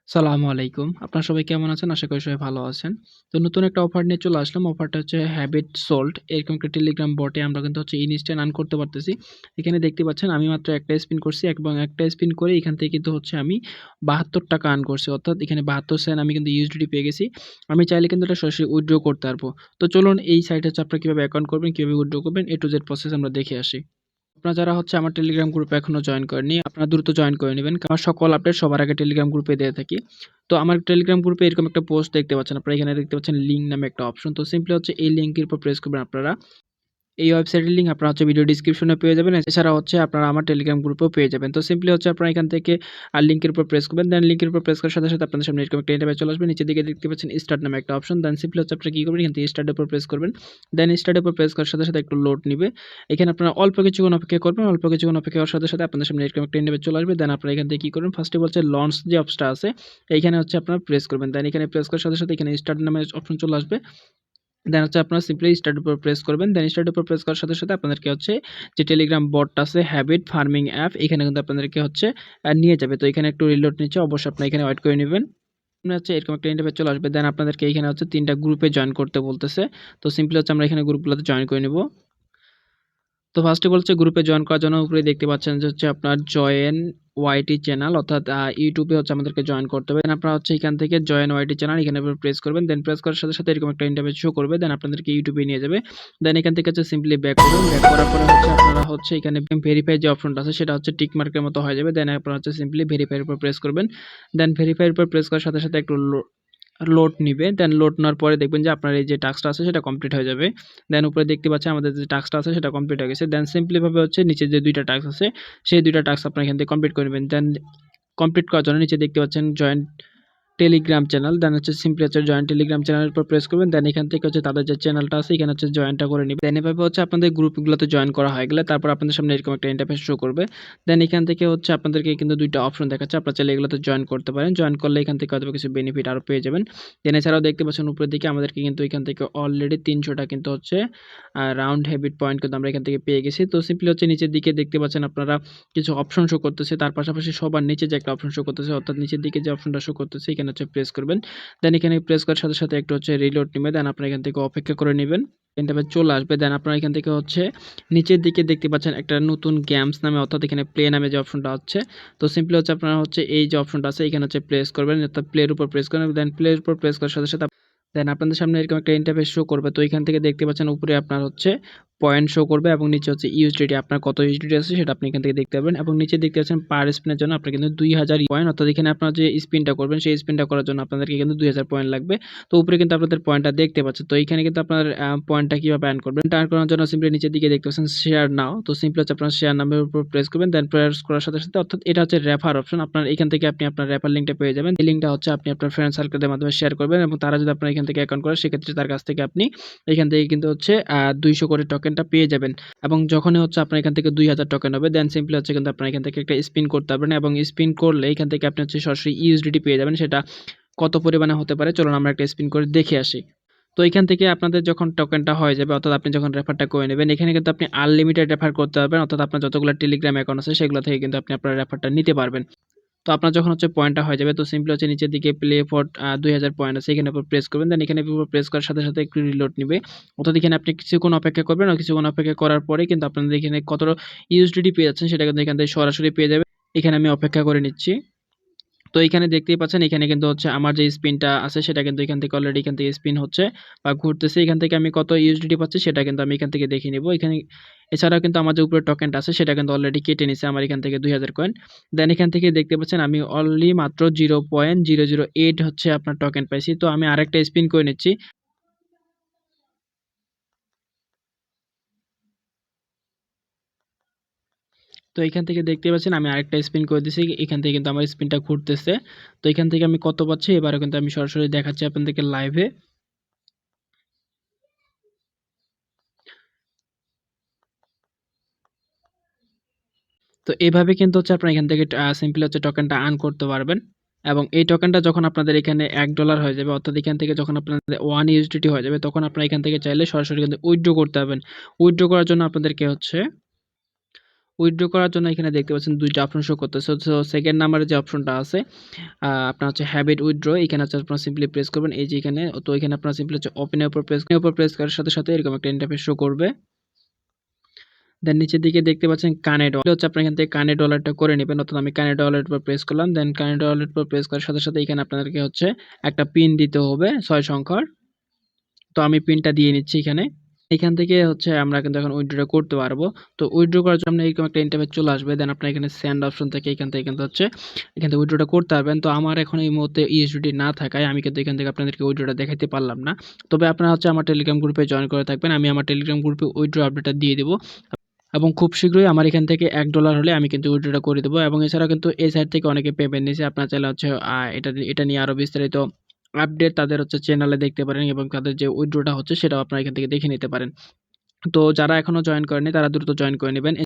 সালামু আলাইকুম। আপনারা সবাই কেমন আছেন? আশা করি সবাই ভালো আছেন। তো নতুন একটা অফার নিয়ে চলে আসলাম। অফারটা হচ্ছে হ্যাবিট সোল্ড। এরকম একটা টেলিগ্রাম বটে আমরা কিন্তু হচ্ছে ইনস্ট্যান্ট আর্ন করতে পারতেছি। এখানে দেখতে পাচ্ছেন আমি মাত্র একটা স্পিন করছি এবং একটা স্পিন করে এখান থেকে কিন্তু হচ্ছে আমি ৳৭২ আর্ন করছি। অর্থাৎ এখানে ৭২ সেন্ট আমি কিন্তু ইউএসডিটি পেয়ে গেছি। আমি চাইলে কিন্তু এটা সরাসরি উইথড্র করতে পারবো। তো চলুন এই সাইটে হচ্ছে আপনারা কিভাবে অ্যাকাউন্ট করবেন, কিভাবে উইথড্র করবেন A to Z প্রসেস আমরা দেখে আসি। আপনারা যারা হচ্ছে আমার টেলিগ্রাম গ্রুপে এখনো জয়েন করেননি, আপনারা দ্রুত জয়েন করে নিবেন। কারণ সকল আপডেট সবার আগে টেলিগ্রাম গ্রুপে দিয়ে থাকি। তো আমার টেলিগ্রাম গ্রুপে এরকম একটা পোস্ট দেখতে পাচ্ছেন। আপনারা এখানে দেখতে পাচ্ছেন লিঙ্ক নামে একটা অপশন। তো সিম্পলি হচ্ছে এই লিঙ্কের উপর প্রেস করবেন আপনারা। এই ওয়েবসাইটের লিঙ্ক আপনারা হচ্ছে ভিডিও ডেসক্রিপশনে পেয়ে যাবেন। এছাড়া হচ্ছে আপনারা আমার টেলিগ্রাম গ্রুপেও পেয়ে যাবেন। তো সিম্পলি হচ্ছে আপনারা এখান থেকে লিঙ্কের উপর প্রেস করবেন। দেন লিঙ্কের উপর প্রেস করার সাথে, সাথে আপনাদের সামনে এরকম একটা ইন্টারফেস চলে আসবে। নিচের দিকে দেখতে পাচ্ছেন স্টার্ট নামে একটা অপশন। দেন সিম্পলি হচ্ছে আপনারা কি করবেন, এখান থেকে স্টার্টের উপর প্রেস করবেন। দেন স্টার্টের উপর প্রেস করার সাথে, সাথে একটু লোড নিবে। এখানে আপনারা অল্প কিছুক্ষণ অপেক্ষা করবেন। অল্প কিছুক্ষণ অপেক্ষা করার সাথে, সাথে আপনাদের সামনে এরকম একটা ইন্টারফেস চলে আসবে। দেন আপনারা এখান থেকে কি করবেন, ফার্স্টে বলছে লঞ্চ যে অপশনটা আছে, এইখানে হচ্ছে আপনারা প্রেস করবেন। দেন এখানে প্রেস করার সাথে, সাথে এখানে স্টার্ট নামে অপশন চলে আসবে। দেন হচ্ছে আপনারা সিম্পলি স্টার্ট উপর প্রেস করবেন। দেন স্টার্ট উপর প্রেস করার সাথে, সাথে আপনাদেরকে হচ্ছে যে টেলিগ্রাম বটটা আছে হ্যাবিট ফার্মিং অ্যাপ, এখানে কিন্তু আপনাদেরকে হচ্ছে নিয়ে যাবে। তো এখানে একটু রিলোড নিচ্ছে, অবশ্যই আপনারা এখানে ওয়েট করে নিবেন। হচ্ছে এরকম একটা ইন্টারফেস চলে আসবে। দেন আপনাদেরকে এখানে হচ্ছে ৩ টা গ্রুপে জয়েন করতে বলতেছে। তো সিম্পলি হচ্ছে আমরা এখানে গ্রুপগুলোতে জয়েন করে নিব। তো ফার্স্টে বলছে গ্রুপে জয়েন করার জন্য উপরে দেখতে পাচ্ছেন যে হচ্ছে আপনার জয়েন ওয়াইটি চ্যানেল, অর্থাৎ ইউটিউবে হচ্ছে আমাদেরকে জয়েন করতে হবে। দেন আপনারা হচ্ছে এখান থেকে জয়েন ওয়াইটি চ্যানেল এখানে প্রেস করবেন। দেন প্রেস করার সাথে সাথে এরকম একটা ইন্টারফেস শো করবে। দেন আপনাদেরকে ইউটিউবে নিয়ে যাবে। দেন এখান থেকে হচ্ছে সিম্পলি ব্যাক করুন। ব্যাক করার পরে হচ্ছে আপনারা হচ্ছে এখানে ভেরিফাই যে অপশনটা আছে সেটা হচ্ছে টিক মার্কের মতো হয়ে যাবে। দেন আপনারা হচ্ছে সিম্পলি ভেরিফাইয়ের উপর প্রেস করবেন। দেন ভেরিফাইয়ের উপর প্রেস করার সাথে সাথে একটু লোড নিবে। দেন লোড নেওয়ার পরে দেখবেন যে আপনার এই যে টাস্কটা আছে সেটা কমপ্লিট হয়ে যাবে। দেন উপরে দেখতে পাচ্ছেন আমাদের যে টাস্কটা আছে সেটা কমপ্লিট হয়ে গেছে। দেন সিম্পলি ভাবে হচ্ছে নিচে যে ২ টা টাস্ক আছে সেই ২ টা টাস্ক আপনারা এখান থেকে কমপ্লিট করে নেবেন। দেন কমপ্লিট করার জন্য নিচে দেখতে পাচ্ছেন জয়েন টেলিগ্রাম চ্যানেল। দেন হচ্ছে সিম্পলি হচ্ছে জয়েন টেলিগ্রাম চ্যানেলের উপর প্রেস করবেন। দেন এখান থেকে হচ্ছে তাদের যে চ্যানেলটা আছে এখানে হচ্ছে জয়েনটা করে নিবেন। দেন এভাবে হচ্ছে আপনাদের গ্রুপগুলোতে জয়েন করা হয়ে গেলে তারপর আপনাদের সামনে এরকম একটা ইন্টারফেস শো করবে। দেন এখান থেকে হচ্ছে আপনাদেরকে কিন্তু ২ টা অপশন দেখাচ্ছে। আপনারা চাইলে এগুলোতে জয়েন করতে পারেন। জয়েন করলে এখান থেকে হয়তো কিছু বেনিফিট আরও পেয়ে যাবেন। দেন এছাড়াও দেখতে পাচ্ছেন উপরের দিকে আমাদেরকে কিন্তু এখান থেকে অলরেডি ৩০০ টা কিন্তু হচ্ছে রাউন্ড হ্যাবিট পয়েন্ট কিন্তু আমরা এখান থেকে পেয়ে গেছি। তো সিম্পলি হচ্ছে নিচের দিকে দেখতে পাচ্ছেন আপনারা কিছু অপশন শো করতেছে। তার পাশাপাশি সবার নিচে যে একটা অপশন শো করতেছে, অর্থাৎ নিচের দিকে যে অপশনটা শো করতেছে এখানে হচ্ছে প্রেস করবেন। দেন এখানে প্রেস করার সাথে, সাথে একটু হচ্ছে রিলোড নিবে। দেন আপনারা এখান থেকে অপেক্ষা করে নিবেন। ইন্টারফেস চলে আসবে। দেন আপনারা এখান থেকে হচ্ছে নিচের দিকে দেখতে পাচ্ছেন একটা নতুন গেমস নামে, অর্থাৎ এখানে প্লে নামে যে অপশনটা হচ্ছে। তো সিম্পলি হচ্ছে আপনারা হচ্ছে এই যে অপশনটা আছে এখানে হচ্ছে প্রেস করবেন, অর্থাৎ প্লের উপর প্রেস করবেন। দেন প্লের উপর প্রেস করার সাথে, সাথে দেন আপনাদের সামনে এরকম একটা ইন্টারফেস শো করবে। তো এখান থেকে দেখতে পাচ্ছেন উপরে আপনার হচ্ছে পয়েন্ট শো করবে এবং নিচে হচ্ছে ইউএসডিটি, আপনার কত ইউএসডিটি আছে সেটা আপনি এখান থেকে দেখতে পাবেন। এবং নিচে দেখতে পাচ্ছেন পার স্পিনের জন্য আপনার কিন্তু ২০০০ পয়েন্ট, অর্থাৎ এখানে আপনার যে স্পিনটা করবেন সেই স্পিনটা করার জন্য আপনাদেরকে কিন্তু ২০০০ পয়েন্ট লাগবে। তো উপরে কিন্তু আপনাদের পয়েন্টটা দেখতে পাচ্ছেন। তো এইখানে কিন্তু আপনার পয়েন্টটা কীভাবে আর্ন করবেন, আর্ন করার জন্য সিম্পলি নিচের দিকে দেখতে পাচ্ছেন শেয়ার নাও। তো সিম্পলি হচ্ছে আপনার শেয়ার নামের উপর প্রেস করবেন। দেন প্রেস করার সাথে, সাথে অর্থাৎ এটা হচ্ছে রেফার অপশন। আপনার এখান থেকে আপনি আপনার রেফার লিঙ্কটা পেয়ে যাবেন। এই লিঙ্কটা হচ্ছে আপনি আপনার ফ্রেন্ড সার্কেলের মাধ্যমে শেয়ার করবেন এবং তারা যদি আপনার এখান থেকে অ্যাকাউন্ট করে সেক্ষেত্রে তার কাছ থেকে আপনি এখান থেকে কিন্তু হচ্ছে ২০০ করে টোকেনটা পেয়ে যাবেন। এবং যখনই হচ্ছে আপনার এখান থেকে ২০০০ টোকেন হবে দেন সিম্পলি হচ্ছে কিন্তু আপনার এখান থেকে একটা স্পিন করতে পারবেন এবং স্পিন করলে এখান থেকে আপনি হচ্ছে সরাসরি ইউএসডিটি পেয়ে যাবেন। সেটা কত পরিমাণে হতে পারে চলুন আমরা একটা স্পিন করে দেখে আসি। তো এখান থেকে আপনাদের যখন টোকেনটা হয়ে যাবে, অর্থাৎ আপনি যখন রেফারটা করে নেবেন, এখানে কিন্তু আপনি আনলিমিটেড রেফার করতে পারবেন, অর্থাৎ আপনার যতগুলো টেলিগ্রাম অ্যাকাউন্ট আছে সেগুলো থেকে কিন্তু আপনি আপনার রেফারটা নিতে পারবেন। তো আপনার যখন হচ্ছে পয়েন্টটা হয়ে যাবে তো সিম্পলি হচ্ছে নিচের দিকে প্লে ফর ২০০০ পয়েন্ট আছে এখানে উপর প্রেস করবেন। দেন এখানে উপর প্রেস করার সাথে, সাথে একটু রিলোড নিবে। অর্থাৎ এখানে আপনি কিছুক্ষণ অপেক্ষা করবেন আর কিছুক্ষণ অপেক্ষা করার পরে কিন্তু আপনাদের এখানে কতটা ইউএসডিটি পেয়ে যাচ্ছেন সেটা কিন্তু এখান থেকে সরাসরি পেয়ে যাবেন। এখানে আমি অপেক্ষা করে নিচ্ছি। তো এখানে দেখতেই পাচ্ছেন এখানে কিন্তু হচ্ছে আমার যে স্পিনটা আছে সেটা কিন্তু এখান থেকে অলরেডি এখান থেকে স্পিন হচ্ছে বা ঘুরতেছে। এখান থেকে আমি কত ইউএসডিটি পাচ্ছি সেটা কিন্তু আমি এখান থেকে দেখে নিব। এখানে এছাড়াও কিন্তু আমার যে উপরে টোকেনটা আছে সেটা কিন্তু অলরেডি কেটে নিছে আমার এখান থেকে ২০০০ কয়েন। দেন এখান থেকে দেখতে পাচ্ছেন আমি অনলি মাত্র 0.008 হচ্ছে আপনার টোকেন পাইছি। তো আমি আরেকটা স্পিন করে নিচ্ছি। তো এখান থেকে দেখতে পাচ্ছেন আমি আরেকটা স্পিন করে দিছি। এখান থেকে কিন্তু আমার স্পিনটা ঘুরতেছে। তো এখান থেকে আমি কত পাচ্ছি এবারে কিন্তু আমি সরাসরি দেখাচ্ছি আপনাদেরকে লাইভে। তো এভাবে কিন্তু হচ্ছে আপনারা এখান থেকে সিম্পলি হচ্ছে টোকেনটা আর্ন করতে পারবেন। এবং এই টোকেনটা যখন আপনাদের এখানে $১ হয়ে যাবে, অর্থাৎ এখান থেকে যখন আপনাদের 1 ইউএসডিটি হয়ে যাবে তখন আপনারা এখান থেকে চাইলে সরাসরি কিন্তু উইথড্র করতে পারবেন। উইথড্র করার জন্য আপনাদেরকে হচ্ছে উইথড্র করার জন্য এখানে দেখতে পাচ্ছেন ২ টা অপশন শো করতেছে। সো সেকেন্ড নাম্বারে যে অপশনটা আছে আপনার হচ্ছে হ্যাবিট উইথড্র, এখানে হচ্ছে আপনারা সিম্পলি প্রেস করবেন। এই যে এখানে, তো এখানে আপনারা সিম্পলি হচ্ছে ওপেন এর উপর প্রেস করার সাথে, সাথে এরকম একটা ইন্টারফেস শো করবে। দেন নিচের দিকে দেখতে পাচ্ছেন কানেক্ট হচ্ছে, আপনারা এখান থেকে কানেক্ট ওয়ালেটটা করে নেবেন। অর্থাৎ আমি কানেক্ট ওয়ালেটের উপর প্রেস করলাম। দেন কানেক্ট ওয়ালেট উপর প্রেস করার সাথে, সাথে এখানে আপনাদেরকে হচ্ছে একটা পিন দিতে হবে ৬ সংখ্যার। তো আমি পিনটা দিয়ে নিচ্ছি এখানে। এখান থেকে হচ্ছে আমরা কিন্তু এখন উইথড্রটা করতে পারবো। তো উইথড্র করার জন্য এরকম একটা ইন্টারফেস চলে আসবে। দেন আপনারা এখানে সেন্ড অপশন থেকে এখান থেকে কিন্তু হচ্ছে এখান থেকে উইথড্রটা করতে পারবেন। তো আমার এখন এই মুহূর্তে ইউএসডিটি না থাকায় আমি কিন্তু এখান থেকে আপনাদেরকে উইথড্রটা দেখাইতে পারলাম না। তবে আপনারা হচ্ছে আমার টেলিগ্রাম গ্রুপে জয়েন করে থাকবেন। আমি আমার টেলিগ্রাম গ্রুপে উইথড্র আপডেটটা দিয়ে দেব। এবং খুব শীঘ্রই আমার এখান থেকে $১ হলে আমি কিন্তু উইথড্রটা করে দেবো। এবং এছাড়াও কিন্তু এই সাইট থেকে অনেকে পেমেন্ট নিছে। আপনারা চাইলে হচ্ছে এটা নিয়ে আরও বিস্তারিত আপডেট তাদের হচ্ছে চ্যানেলে দেখতে পারেন, এবং তাদের যে উইথড্রটা হচ্ছে সেটাও আপনারা এখান থেকে দেখে নিতে পারেন। তো যারা এখনো জয়েন করেনি তারা দ্রুত জয়েন করে নিবেন।